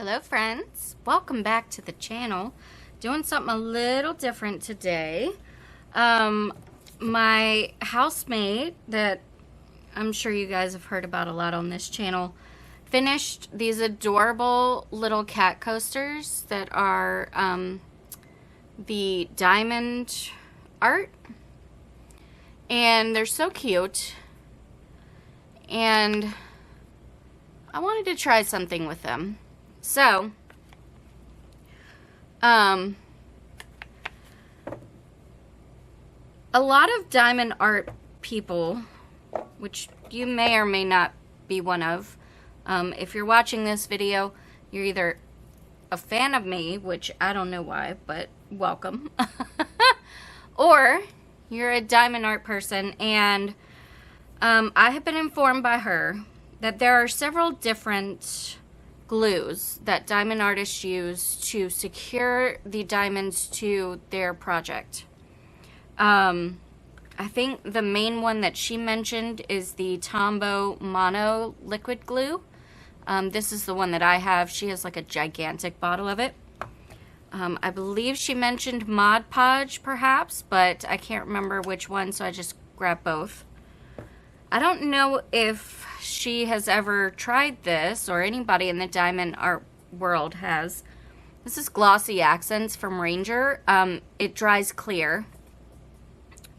Hello friends, welcome back to the channel. Doing something a little different today. My housemate that I'm sure you guys have heard about a lot on this channel finished these adorable little cat coasters that are the diamond art, and they're so cute, and I wanted to try something with them. So, a lot of diamond art people, which you may or may not be one of, if you're watching this video, you're either a fan of me, which I don't know why, but welcome, or you're a diamond art person, and I have been informed by her that there are several different glues that diamond artists use to secure the diamonds to their project. I think the main one that she mentioned is the Tombow Mono liquid glue. This is the one that I have. She has like a gigantic bottle of it. I believe she mentioned Mod Podge perhaps, but I can't remember which one, so I just grabbed both. I don't know if she has ever tried this, or anybody in the diamond art world has. This is Glossy Accents from Ranger. It dries clear.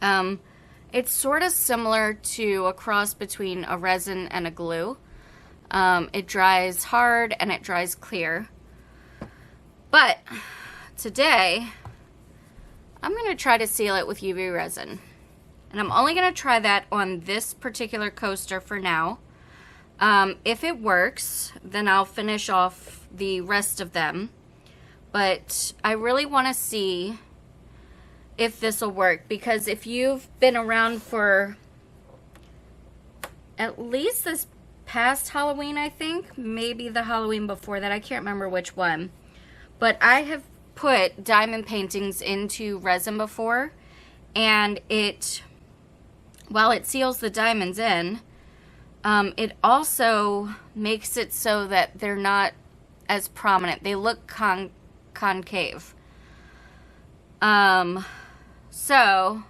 It's sort of similar to a cross between a resin and a glue. It dries hard and it dries clear. But today, I'm going to try to seal it with UV resin. And I'm only going to try that on this particular coaster for now. If it works, then I'll finish off the rest of them. But I really want to see if this will work, because if you've been around for at least this past Halloween, I think, maybe the Halloween before that, I can't remember which one, but I have put diamond paintings into resin before, and while it seals the diamonds in, it also makes it so that they're not as prominent. They look concave. So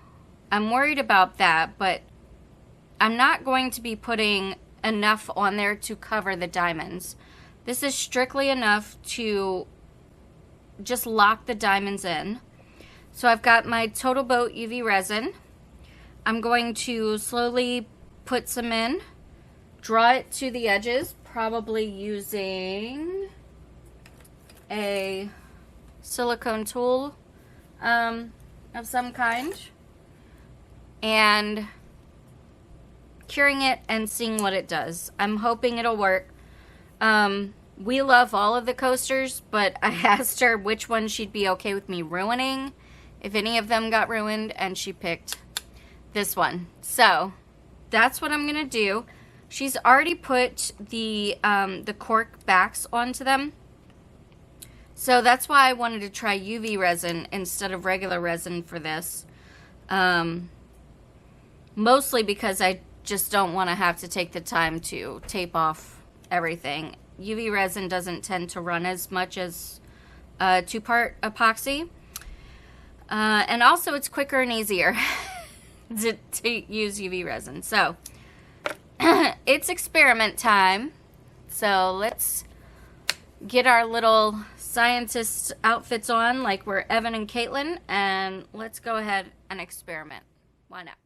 I'm worried about that, but I'm not going to be putting enough on there to cover the diamonds. This is strictly enough to just lock the diamonds in. So I've got my Total Boat UV resin. I'm going to slowly put some in, draw it to the edges, probably using a silicone tool of some kind, and curing it and seeing what it does. I'm hoping it'll work. We love all of the coasters, but I asked her which one she'd be okay with me ruining if any of them got ruined, and she picked this one. So that's what I'm gonna do. She's already put the cork backs onto them, so that's why I wanted to try UV resin instead of regular resin for this. Mostly because I just don't want to have to take the time to tape off everything. UV resin doesn't tend to run as much as two-part epoxy, and also it's quicker and easier to use UV resin. So it's experiment time. So let's get our little scientist outfits on like we're Evan and Caitlin, and let's go ahead and experiment. Why not?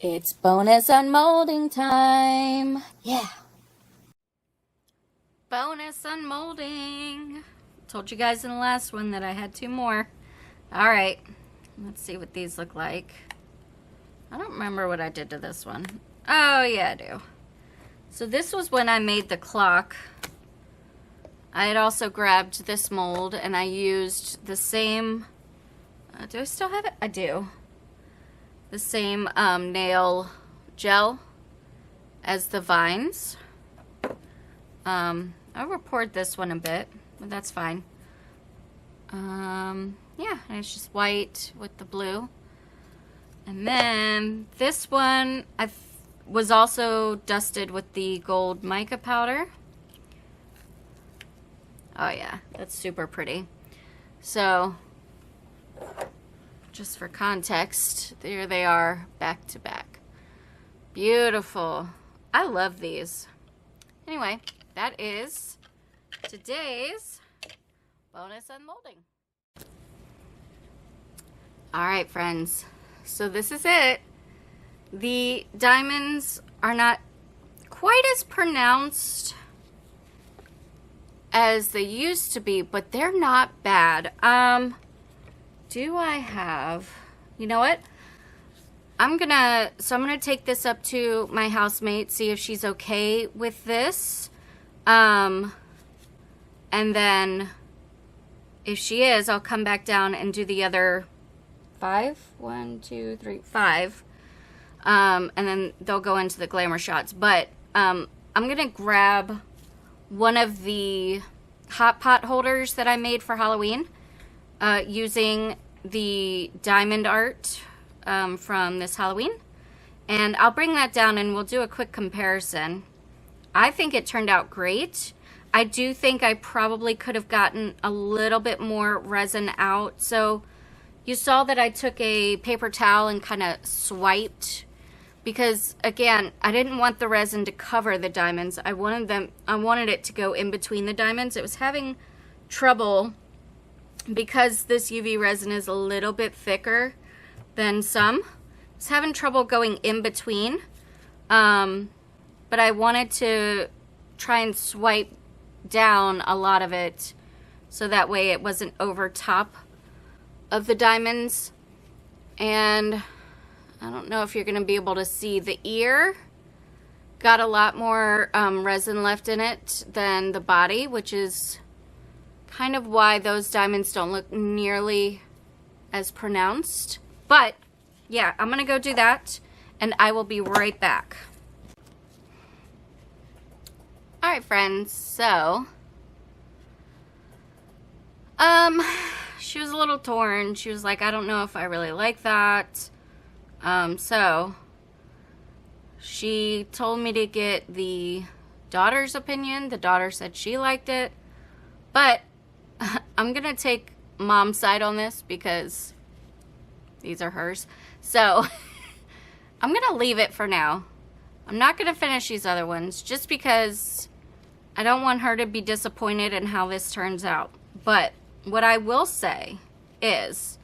It's bonus unmolding time. Yeah. Bonus unmolding. Told you guys in the last one that I had 2 more. All right. Let's see what these look like. I don't remember what I did to this one. Oh, yeah, I do. So this was when I made the clock. I had also grabbed this mold and I used the same, do I still have it? I do. The same nail gel as the vines. I overpoured this one a bit, but that's fine. Yeah, and it's just white with the blue. And then this one I was also dusted with the gold mica powder. Oh yeah, that's super pretty. So, just for context, there they are back to back. Beautiful. I love these. Anyway, that is today's bonus unmolding. All right, friends. So this is it. The diamonds are not quite as pronounced as they used to be, but they're not bad. Do I have, you know what? I'm gonna take this up to my housemate, see if she's okay with this. And then if she is, I'll come back down and do the other 5. 1, 2, 3, 5. And then they'll go into the glamour shots. But I'm gonna grab one of the hot pot holders that I made for Halloween using the diamond art from this Halloween, and I'll bring that down and we'll do a quick comparison. I think it turned out great. I do think I probably could have gotten a little bit more resin out. So you saw that I took a paper towel and kind of swiped, because again, I didn't want the resin to cover the diamonds. I wanted it to go in between the diamonds. It was having trouble because this UV resin is a little bit thicker than some. I was having trouble going in between. But I wanted to try and swipe down a lot of it so that way it wasn't over top of the diamonds. And I don't know if you're going to be able to see, the ear got a lot more resin left in it than the body, which is kind of why those diamonds don't look nearly as pronounced. But yeah, I'm going to go do that and I will be right back. All right, friends, so she was a little torn. She was like, I don't know if I really like that. So she told me to get the daughter's opinion. The daughter said she liked it, but I'm gonna take mom's side on this because these are hers. So I'm gonna leave it for now. I'm not gonna finish these other ones just because I don't want her to be disappointed in how this turns out. But what I will say is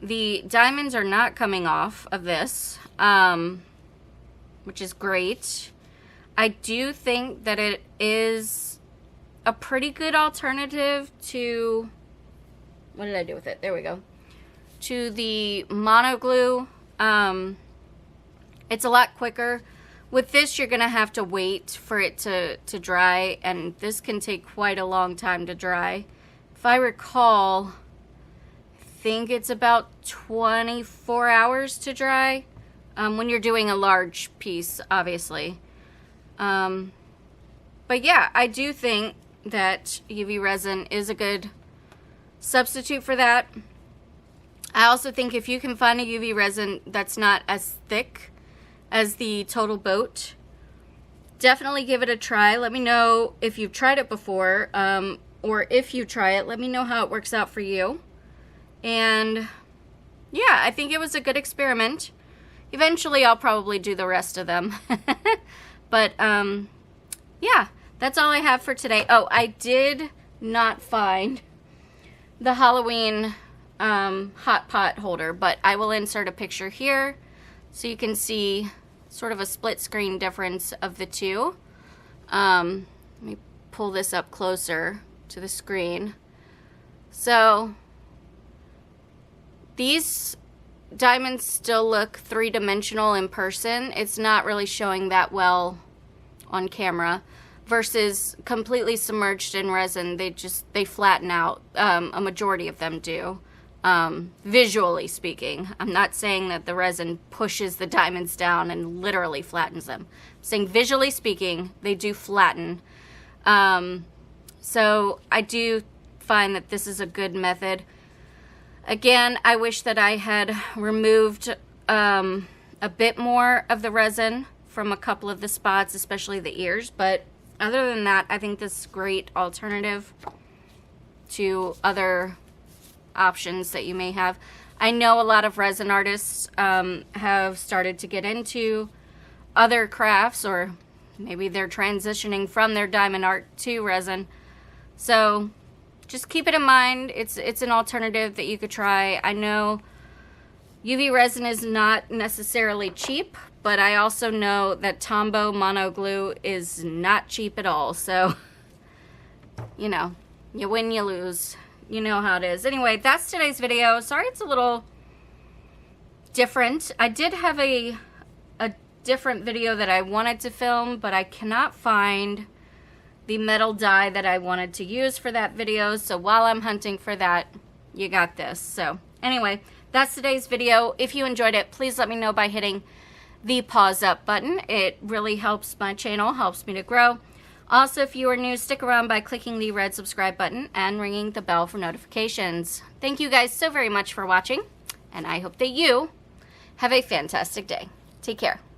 the diamonds are not coming off of this, which is great. I do think that it is a pretty good alternative to, what did I do with it? There we go. To the mono glue. It's a lot quicker. With this, you're gonna have to wait for it to dry, and this can take quite a long time to dry. If I recall, I think it's about 24 hours to dry, when you're doing a large piece, obviously. But yeah, I do think that UV resin is a good substitute for that. I also think if you can find a UV resin that's not as thick as the Total Boat, definitely give it a try. Let me know if you've tried it before, or if you try it, let me know how it works out for you. And yeah, I think it was a good experiment. Eventually I'll probably do the rest of them. But yeah, that's all I have for today. Oh, I did not find the Halloween hot pot holder, but I will insert a picture here so you can see sort of a split screen difference of the two. Let me pull this up closer to the screen. So these diamonds still look three-dimensional in person. It's not really showing that well on camera, versus completely submerged in resin. They flatten out. A majority of them do. Visually speaking, I'm not saying that the resin pushes the diamonds down and literally flattens them. I'm saying visually speaking, they do flatten. So I do find that this is a good method. Again, I wish that I had removed a bit more of the resin from a couple of the spots, especially the ears, but other than that, I think this is a great alternative to other options that you may have. I know a lot of resin artists have started to get into other crafts, or maybe they're transitioning from their diamond art to resin. So just keep it in mind. It's an alternative that you could try. I know UV resin is not necessarily cheap, but I also know that Tombow mono glue is not cheap at all. So, you know, you win, you lose. You know how it is. Anyway, that's today's video. Sorry it's a little different. I did have a different video that I wanted to film, but I cannot find the metal die that I wanted to use for that video. So while I'm hunting for that, you got this. So anyway, that's today's video. If you enjoyed it, please let me know by hitting the pause up button. It really helps my channel, helps me to grow. Also, if you are new, stick around by clicking the red subscribe button and ringing the bell for notifications. Thank you guys so very much for watching, and I hope that you have a fantastic day. Take care.